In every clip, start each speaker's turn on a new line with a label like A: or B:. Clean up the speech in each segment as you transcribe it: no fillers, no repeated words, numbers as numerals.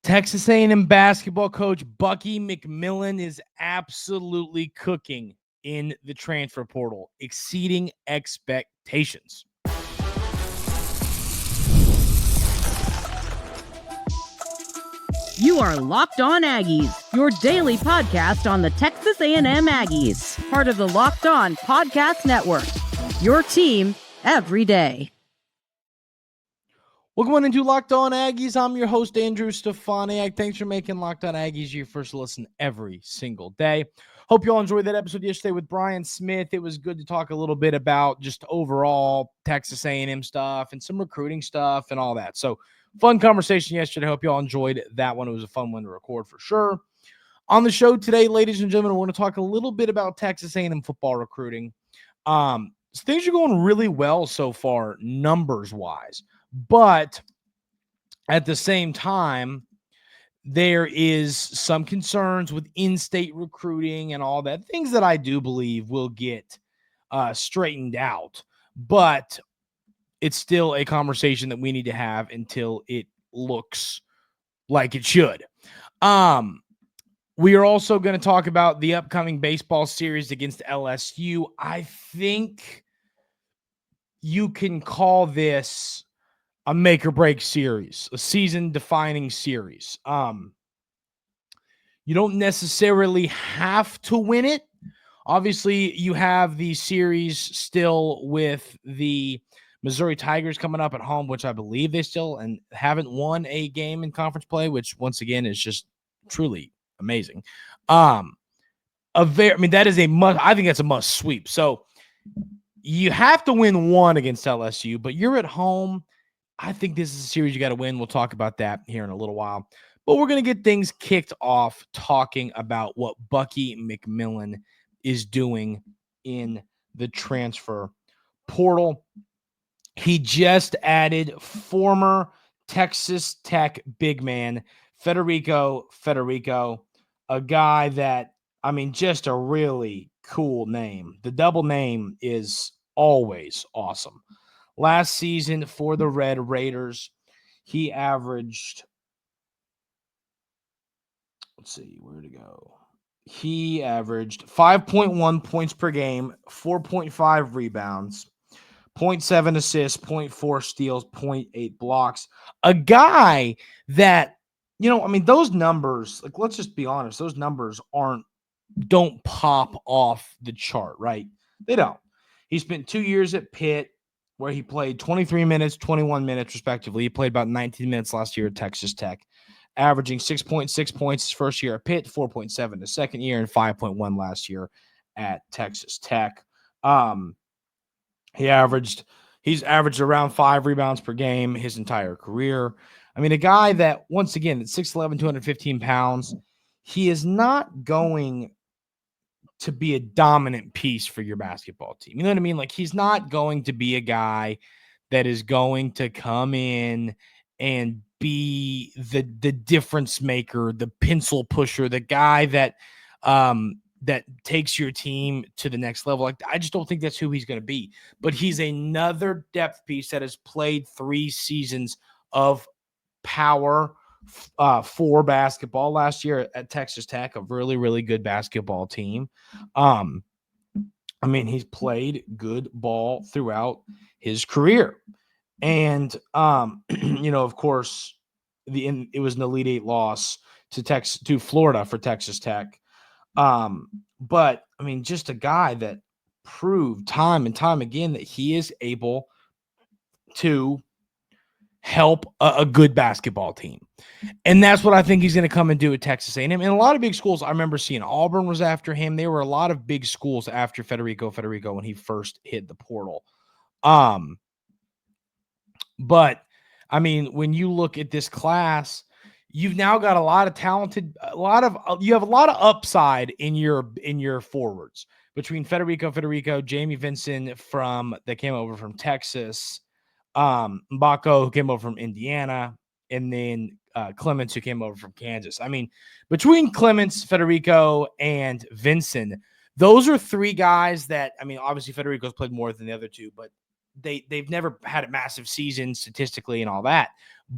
A: Texas A&M basketball coach Bucky McMillan is absolutely cooking in the transfer portal, exceeding expectations.
B: You are Locked On Aggies, your daily podcast on the Texas A&M Aggies, part of the Locked On Podcast Network, your team every day.
A: Welcome into Locked On Aggies. I'm your host, Andrew Stefaniak. Thanks for making Locked On Aggies your first listen every single day. Hope you all enjoyed that episode yesterday with Brian Smith. It was good to talk a little bit about just overall Texas A&M stuff and some recruiting stuff and all that. So fun conversation yesterday. Hope you all enjoyed that one. It was a fun one to record for sure. On the show today, ladies and gentlemen, we're going to talk a little bit about Texas A&M football recruiting. So things are going really well so far, numbers-wise. But at the same time, there is some concerns with in-state recruiting and all that, things that I do believe will get straightened out. But it's still a conversation that we need to have until it looks like it should. We are also going to talk about the upcoming baseball series against LSU. I think you can call this a make or break series, a season defining series. You don't necessarily have to win it. Obviously, you have the series still with the Missouri Tigers coming up at home, which I believe they still and haven't won a game in conference play, which once again is just truly amazing. That is a must. I think that's a must sweep. So you have to win one against LSU, but you're at home. I think this is a series you got to win. We'll talk about that here in a little while. But we're going to get things kicked off talking about what Bucky McMillan is doing in the transfer portal. He just added former Texas Tech big man Federrico Federico, a guy that, just a really cool name. The double name is always awesome. Last season for the Red Raiders, he averaged, He averaged 5.1 points per game, 4.5 rebounds, 0.7 assists, 0.4 steals, 0.8 blocks. A guy that, those numbers, let's just be honest, those numbers don't pop off the chart, right? They don't. He spent 2 years at Pitt, where he played 23 minutes, 21 minutes, respectively. He played about 19 minutes last year at Texas Tech, averaging 6.6 points his first year at Pitt, 4.7 the second year, and 5.1 last year at Texas Tech. He's averaged around 5 rebounds per game his entire career. A guy that, once again, at 6'11", 215 pounds, he is not going to be a dominant piece for your basketball team. You know what I mean? He's not going to be a guy that is going to come in and be the difference maker, the pencil pusher, the guy that that takes your team to the next level. I just don't think that's who he's going to be. But he's another depth piece that has played 3 seasons of Power 4 basketball last year at Texas Tech, a really, really good basketball team. He's played good ball throughout his career. And, of course, it was an Elite 8 loss to Florida for Texas Tech. But, just a guy that proved time and time again that he is able to help a good basketball team. And that's what I think he's going to come and do at Texas A&M. And a lot of big schools, I remember seeing Auburn was after him. There were a lot of big schools after Federico when he first hit the portal. But when you look at this class, you've now got a lot of you have a lot of upside in your forwards between Federico, Jamie Vincent that came over from Texas, Mbako, who came over from Indiana, and then Clements, who came over from Kansas. Between Clements, Federico, and Vincent, those are 3 guys that, obviously Federico's played more than the other 2, but they've never had a massive season statistically and all that.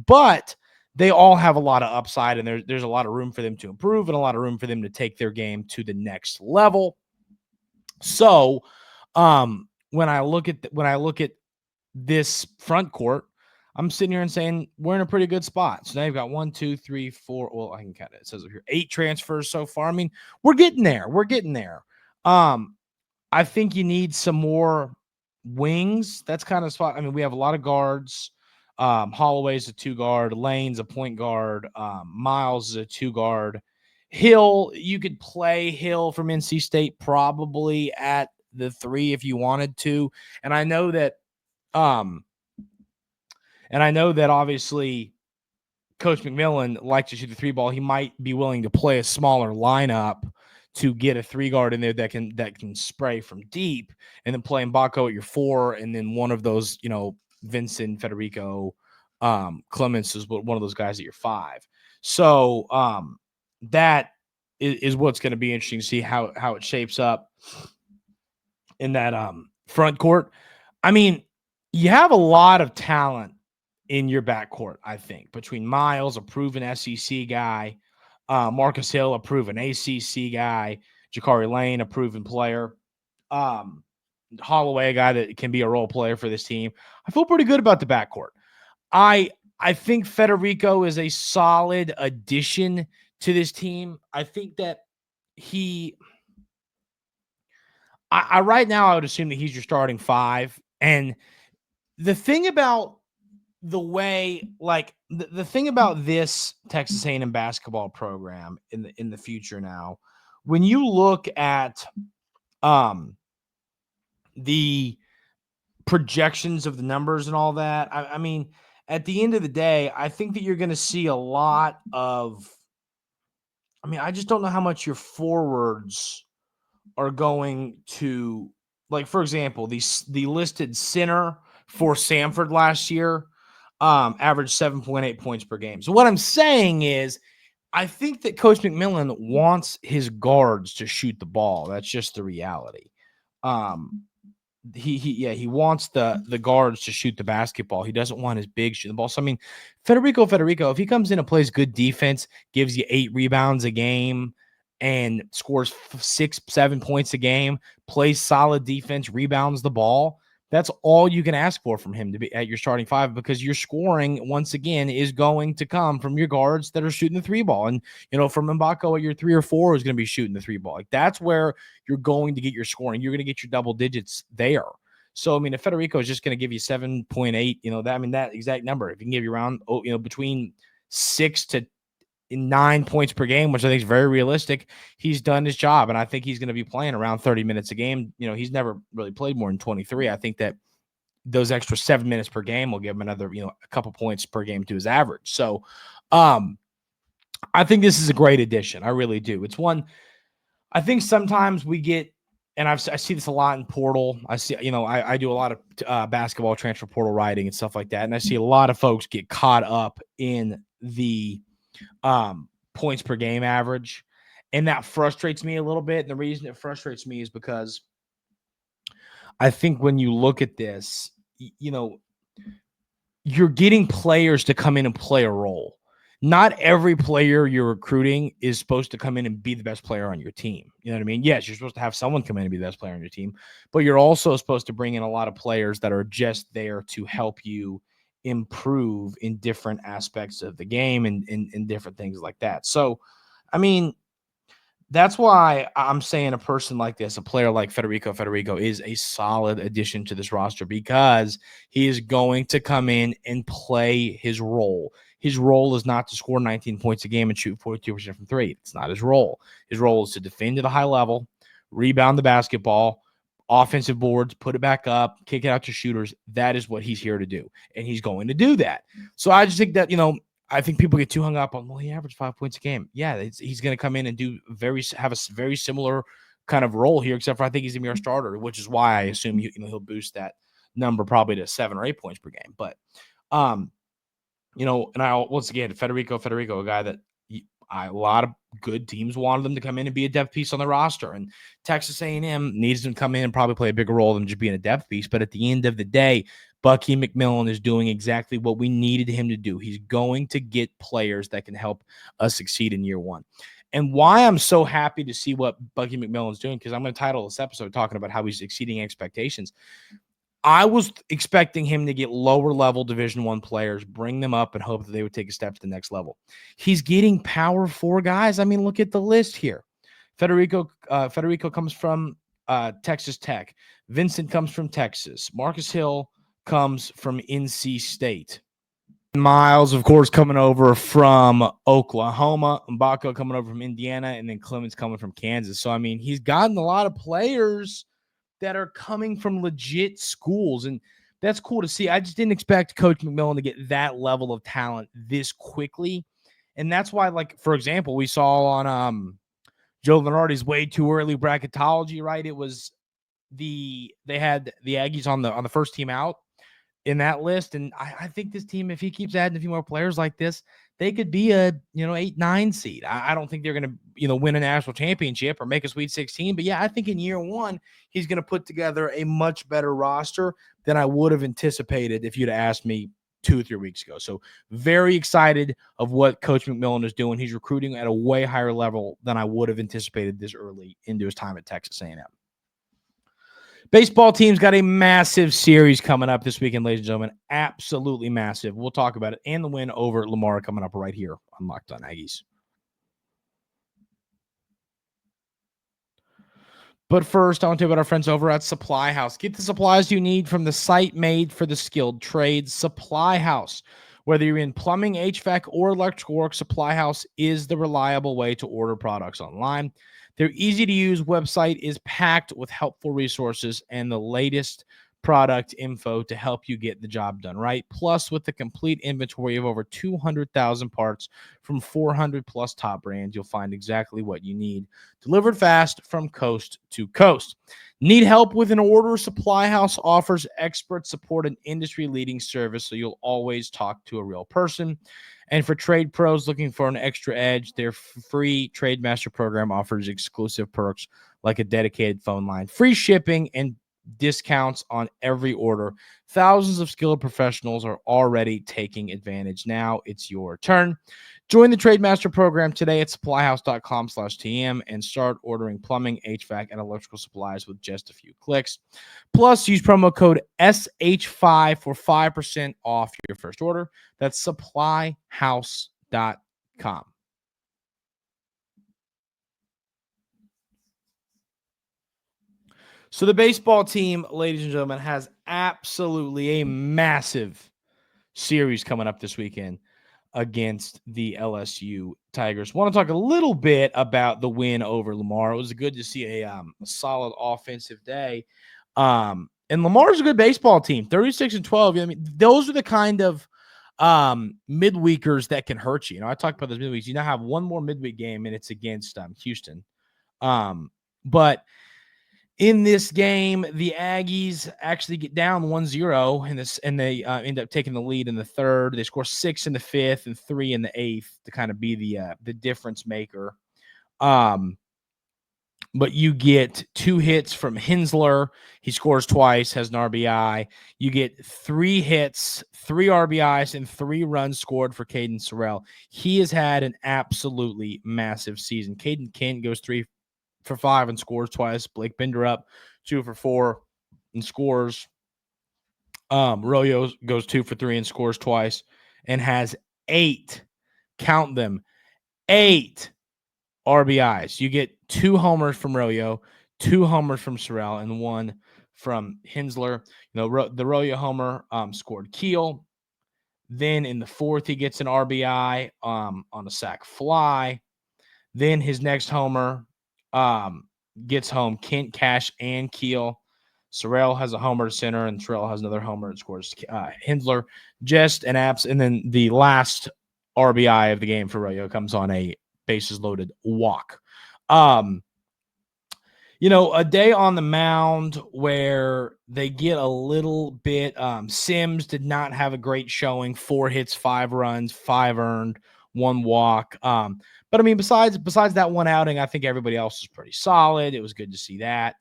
A: But they all have a lot of upside, and there's a lot of room for them to improve and a lot of room for them to take their game to the next level. So, when I look at this front court, I'm sitting here and saying we're in a pretty good spot. So now you've got 1, 2, 3, 4. Well, I can count it. It says up here 8 transfers so far. I mean, we're getting there. I think you need some more wings. That's kind of spot. I mean, we have a lot of guards. Holloway's a 2 guard. Lane's a point guard. Miles is a 2 guard. Hill, you could play Hill from NC State probably at the 3 if you wanted to. And I know that obviously Coach McMillan likes to shoot the 3 ball. He might be willing to play a smaller lineup to get a 3 guard in there that can spray from deep, and then play Mbako at your 4, and then one of those, Vincent, Federico, Clemens is one of those guys at your 5. So that is what's going to be interesting to see how it shapes up in that front court. I mean, you have a lot of talent in your backcourt, I think, between Miles, a proven SEC guy, Marcus Hill, a proven ACC guy, Jakari Lane, a proven player, Holloway, a guy that can be a role player for this team. I feel pretty good about the backcourt. I think Federico is a solid addition to this team. I think that right now I would assume that he's your starting 5. And the thing about the thing about this Texas A&M basketball program in the future now, when you look at the projections of the numbers and all that, I mean, at the end of the day, I think that you're going to see a lot of, I just don't know how much your forwards are going to, like, for example, the listed center for Samford last year averaged 7.8 points per game. So what I'm saying is, I think that Coach McMillan wants his guards to shoot the ball. That's just the reality. He wants the guards to shoot the basketball. He doesn't want his big shooting the ball. So, I mean, Federico, if he comes in and plays good defense, gives you 8 rebounds a game, and scores 6-7 points a game, plays solid defense, rebounds the ball, that's all you can ask for from him to be at your starting 5, because your scoring, once again, is going to come from your guards that are shooting the 3 ball. And, from Mbako at your 3 or 4 is going to be shooting the 3 ball. Like, that's where you're going to get your scoring. You're going to get your double digits there. So, if Federico is just going to give you 7.8, that exact number, if he can give you around, between 6 to 9 points per game, which I think is very realistic, he's done his job. And I think he's going to be playing around 30 minutes a game. He's never really played more than 23. I think that those extra 7 minutes per game will give him another, a couple points per game to his average. So I think this is a great addition. I really do. It's one, I think sometimes we get, and I see this a lot in portal. I see, I do a lot of basketball transfer portal writing and stuff like that. And I see a lot of folks get caught up in the points per game average, and that frustrates me a little bit. And the reason it frustrates me is because I think when you look at this, you're getting players to come in and play a role. Not every player you're recruiting is supposed to come in and be the best player on your team. You know what I mean? Yes, you're supposed to have someone come in and be the best player on your team, but you're also supposed to bring in a lot of players that are just there to help you improve in different aspects of the game and different things like that. So, that's why I'm saying a person like this, a player like Federico is a solid addition to this roster, because he is going to come in and play his role. His role is not to score 19 points a game and shoot 42% from 3. It's not his role. His role is to defend at a high level, rebound the basketball, offensive boards, put it back up, kick it out to shooters. That is what he's here to do, and he's going to do that. So I just think that, I think people get too hung up on, well, he averaged 5 points a game. Yeah, he's going to come in and have a very similar kind of role here, except for I think he's going to be our starter, which is why I assume he'll boost that number probably to 7 or 8 points per game. But, and once again, Federico, a guy that a lot of good teams wanted them to come in and be a depth piece on the roster, and Texas A&M needs them to come in and probably play a bigger role than just being a depth piece. But at the end of the day, Bucky McMillan is doing exactly what we needed him to do. He's going to get players that can help us succeed in year one. And why I'm so happy to see what Bucky McMillan is doing, because I'm going to title this episode talking about how he's exceeding expectations. I was expecting him to get lower level Division I players, bring them up, and hope that they would take a step to the next level. He's getting Power 4 guys. I mean, look at the list here. Federico comes from Texas Tech. Vincent comes from Texas. Marcus Hill comes from NC State. Miles, of course, coming over from Oklahoma. Mbako coming over from Indiana. And then Clemens coming from Kansas. So, I mean, he's gotten a lot of players that are coming from legit schools. And that's cool to see. I just didn't expect Coach McMillan to get that level of talent this quickly. And that's why, like, for example, we saw on Joe Lenardi's way too early bracketology, right? It was they had the Aggies on the first team out in that list. And I think this team, if he keeps adding a few more players like this, they could be a 8-9 seed. I don't think they're going to win a national championship or make a Sweet 16. But yeah, I think in year one he's going to put together a much better roster than I would have anticipated if you'd asked me 2 or 3 weeks ago. So very excited of what Coach McMillan is doing. He's recruiting at a way higher level than I would have anticipated this early into his time at Texas A&M. Baseball team's got a massive series coming up this weekend, ladies and gentlemen. Absolutely massive. We'll talk about it and the win over Lamar coming up right here on Locked On Aggies. But first, I want to tell you about our friends over at Supply House. Get the supplies you need from the site made for the skilled trades, Supply House. Whether you're in plumbing, HVAC, or electrical work, Supply House is the reliable way to order products online. Their easy-to-use website is packed with helpful resources and the latest product info to help you get the job done right. Plus, with the complete inventory of over 200,000 parts from 400-plus top brands, you'll find exactly what you need, delivered fast from coast to coast. Need help with an order? Supply House offers expert support and industry-leading service, so you'll always talk to a real person. And for trade pros looking for an extra edge, their free Trade Master program offers exclusive perks like a dedicated phone line, free shipping, and discounts on every order. Thousands of skilled professionals are already taking advantage. Now it's your turn. Join the Trade Master program today at supplyhouse.com/TM and start ordering plumbing, HVAC, and electrical supplies with just a few clicks. Plus, use promo code SH5 for 5% off your first order. That's supplyhouse.com. So the baseball team, ladies and gentlemen, has absolutely a massive series coming up this weekend against the LSU Tigers. Want to talk a little bit about the win over Lamar. It was good to see a solid offensive day. And Lamar's a good baseball team, 36-12. I mean, those are the kind of midweekers that can hurt you. I talked about those midweeks. You now have one more midweek game, and it's against Houston. But in this game, the Aggies actually get down 1-0 in this, and they end up taking the lead in the third. They score 6 in the fifth and 3 in the eighth to kind of be the difference maker. But you get 2 hits from Hensler. He scores twice, has an RBI. You get 3 hits, 3 RBIs, and 3 runs scored for Caden Sorrell. He has had an absolutely massive season. Caden Kent goes 3 for 5 and scores twice. Blake Bender up 2 for 4 and scores. Royo goes 2 for 3 and scores twice and has 8, count them, 8 RBIs. You get 2 homers from Royo, 2 homers from Sorrell, and 1 from Hensler. The Royo homer scored Keel. Then in the fourth, he gets an RBI on a sac fly. Then his next homer gets home Kent, Cash, and Keel. Sorrell has a homer to center, and Sorrell has another homer and scores Hensler. Just an abs. And then the last RBI of the game for Royo comes on a bases loaded walk. A day on the mound where they get a little bit. Sims did not have a great showing. 4 hits, 5 runs, 5 earned, 1 walk. But I mean, besides that one outing, I think everybody else was pretty solid. It was good to see that.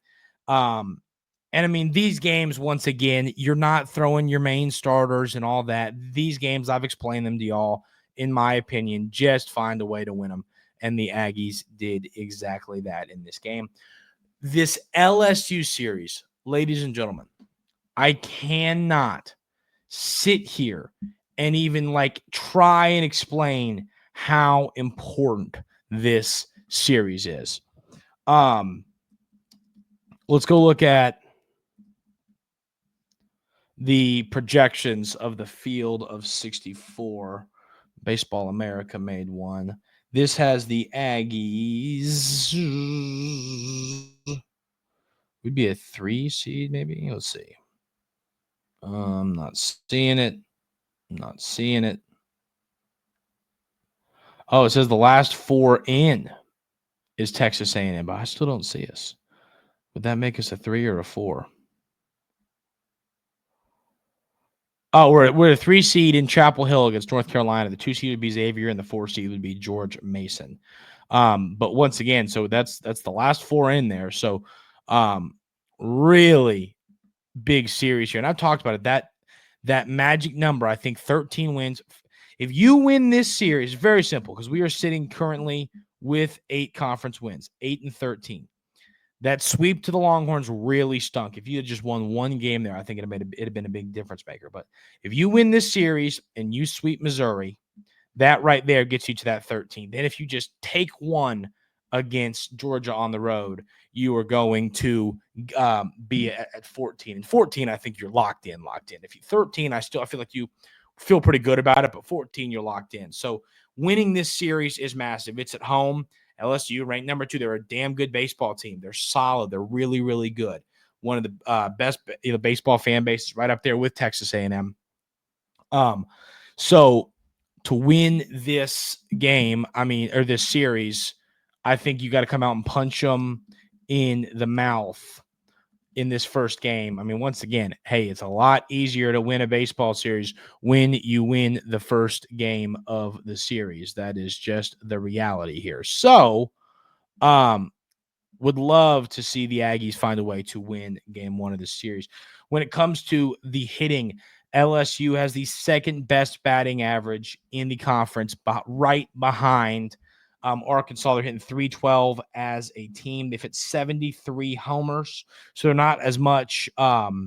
A: And I mean, these games, once again, you're not throwing your main starters and all that. These games, I've explained them to y'all. In my opinion, just find a way to win them. And the Aggies did exactly that in this game. This LSU series, ladies and gentlemen, I cannot sit here and even try and explain how important this series is. Let's go look at the projections of the field of 64. Baseball America made one. This has the Aggies. We'd be a 3 seed, maybe. Let's see. I'm not seeing it. Oh, it says the last 4 in is Texas A&M, but I still don't see us. Would that make us a 3 or a 4? Oh, we're a 3 seed in Chapel Hill against North Carolina. The 2 seed would be Xavier, and the 4 seed would be George Mason. But once again, so that's the last 4 in there. So, really big series here, and I've talked about it. That magic number, I think 13 wins. If you win this series, very simple, because we are sitting currently with 8 conference wins, 8-13. That sweep to the Longhorns really stunk. If you had just won one game there, I think it'd have been a big difference maker. But if you win this series and you sweep Missouri, that right there gets you to that 13. Then if you just take one against Georgia on the road, you are going to be at 14. And 14, I think you're locked in. If you 13, I feel like you feel pretty good about it, but 14, you're locked in. So winning this series is massive. It's at home. LSU ranked number 2. They're a damn good baseball team. They're solid. They're really, really good. One of the best baseball fan bases, right up there with Texas A&M. So to win this game, or this series, I think you got to come out and punch them in the mouth in this first game. Once again, hey, it's a lot easier to win a baseball series when you win the first game of the series. That is just the reality here. So, would love to see the Aggies find a way to win game 1 of the series. When it comes to the hitting, LSU has the second best batting average in the conference, right behind Arkansas. They're hitting 312 as a team. They've hit 73 homers, so they're not as much of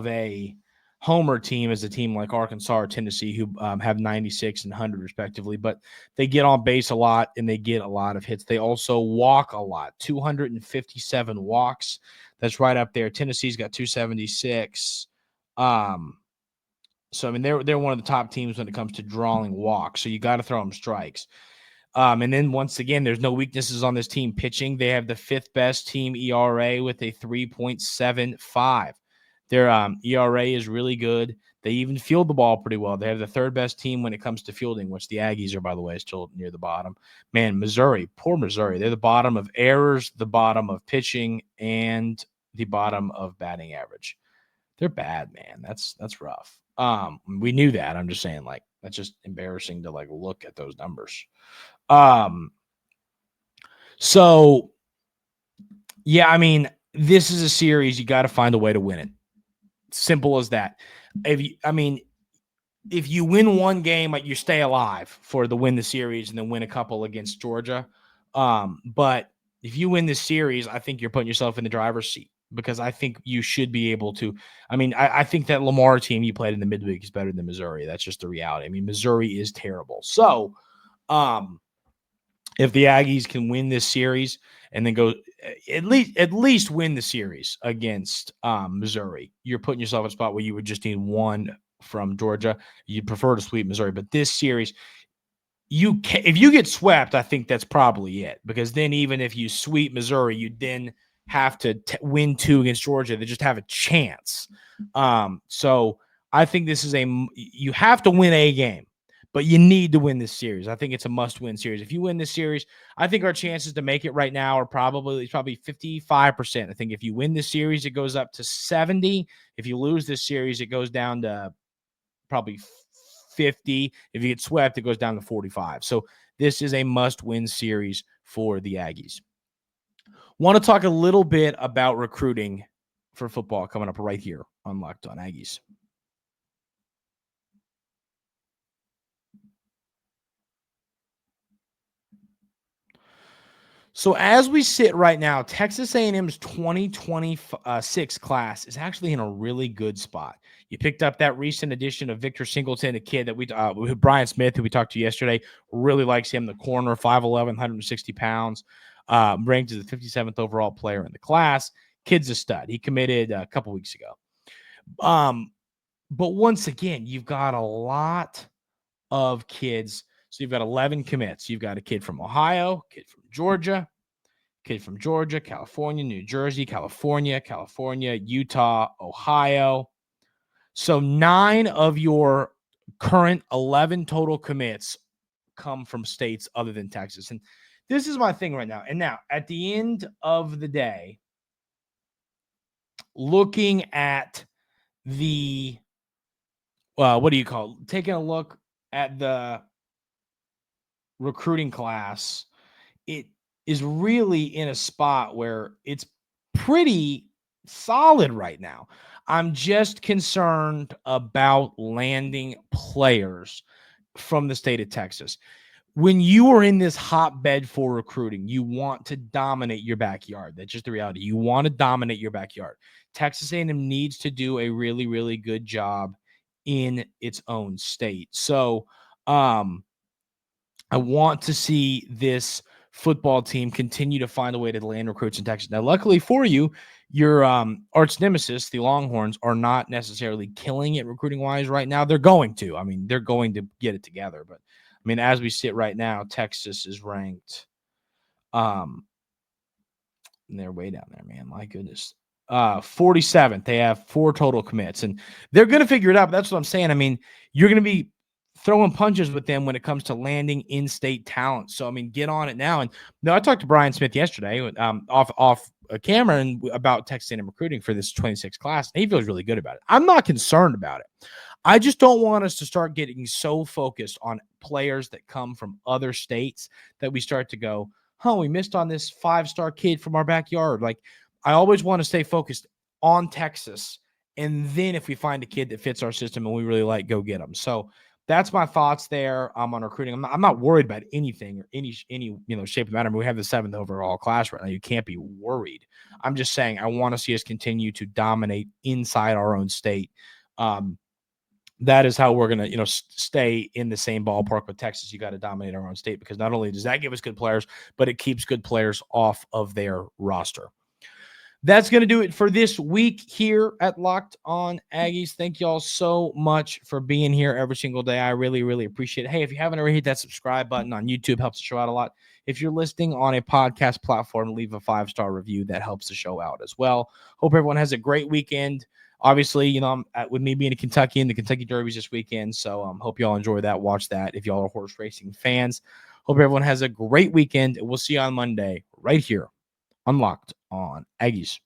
A: a homer team as a team like Arkansas or Tennessee, who have 96 and 100 respectively, but they get on base a lot and they get a lot of hits. They also walk a lot, 257 walks. That's right up there. Tennessee's got 276. So they're one of the top teams when it comes to drawing walks. So you got to throw them strikes. And then once again, there's no weaknesses on this team pitching. They have the 5th best team ERA with a 3.75. Their ERA is really good. They even field the ball pretty well. They have the 3rd best team when it comes to fielding, which the Aggies are, by the way, still near the bottom. Man, Missouri, poor Missouri. They're the bottom of errors, the bottom of pitching, and the bottom of batting average. They're bad, man. That's rough. We knew that. I'm just saying, that's just embarrassing to look at those numbers. So yeah, this is a series. You got to find a way to win it. Simple as that. If you win one game, you stay alive for the win the series and then win a couple against Georgia. But if you win this series, I think you're putting yourself in the driver's seat, because I think you should be able to. I think that Lamar team you played in the midweek is better than Missouri. That's just the reality. Missouri is terrible. So, if the Aggies can win this series and then go at least win the series against Missouri, you're putting yourself in a spot where you would just need one from Georgia. You'd prefer to sweep Missouri, but this series, if you get swept, I think that's probably it, because then even if you sweep Missouri, you then have to win 2 against Georgia. They just have a chance. So I think this is you have to win a game, but you need to win this series. I think it's a must-win series. If you win this series, I think our chances to make it right now are probably 55%. I think if you win this series, it goes up to 70. If you lose this series, it goes down to probably 50. If you get swept, it goes down to 45. So this is a must-win series for the Aggies. Want to talk a little bit about recruiting for football coming up right here on Locked On Aggies. So as we sit right now, Texas A&M's 2026 class is actually in a really good spot. You picked up that recent addition of Victor Singleton, a kid that Brian Smith, who we talked to yesterday, really likes him. The corner, 5'11", 160 pounds, ranked as the 57th overall player in the class. Kid's a stud. He committed a couple weeks ago. But once again, you've got a lot of kids. So you've got 11 commits. You've got a kid from Ohio, kid from Georgia, California, New Jersey, California, Utah, Ohio. So 9 of your current 11 total commits come from states other than Texas. And this is my thing right now. And now at the end of the day, looking at the, taking a look at the recruiting class, it is really in a spot where it's pretty solid right now. I'm just concerned about landing players from the state of Texas. When you are in this hotbed for recruiting, you want to dominate your backyard. That's just the reality. You want to dominate your backyard. Texas A&M needs to do a really, really good job in its own state. So, I want to see this football team continue to find a way to land recruits in Texas. Now, luckily for you, your arch nemesis, the Longhorns, are not necessarily killing it recruiting-wise right now. They're going to. I mean, they're going to get it together. But, I mean, as we sit right now, Texas is ranked and they're way down there, man. My goodness. 47th. They have 4 total commits, and they're going to figure it out. But that's what I'm saying. I mean, you're going to be throwing punches with them when it comes to landing in-state talent. So, I mean, get on it now. And I talked to Brian Smith yesterday off camera and about Texas A&M recruiting for this 26 class. And he feels really good about it. I'm not concerned about it. I just don't want us to start getting so focused on players that come from other states that we start to go, we missed on this 5-star kid from our backyard. Like, I always want to stay focused on Texas. And then if we find a kid that fits our system and we really like, go get them. So that's my thoughts there on recruiting. I'm not worried about anything or any shape of matter. I mean, we have the 7th overall class right now. You can't be worried. I'm just saying I want to see us continue to dominate inside our own state. That is how we're going to, stay in the same ballpark with Texas. You got to dominate our own state, because not only does that give us good players, but it keeps good players off of their roster. That's going to do it for this week here at Locked On Aggies. Thank you all so much for being here every single day. I really, really appreciate it. Hey, if you haven't already hit that subscribe button on YouTube, helps the show out a lot. If you're listening on a podcast platform, leave a 5-star review. That helps the show out as well. Hope everyone has a great weekend. Obviously, with me being in Kentucky and the Kentucky Derby's this weekend, so hope you all enjoy that. Watch that if y'all are horse racing fans. Hope everyone has a great weekend, and we'll see you on Monday right here on Locked On Aggies.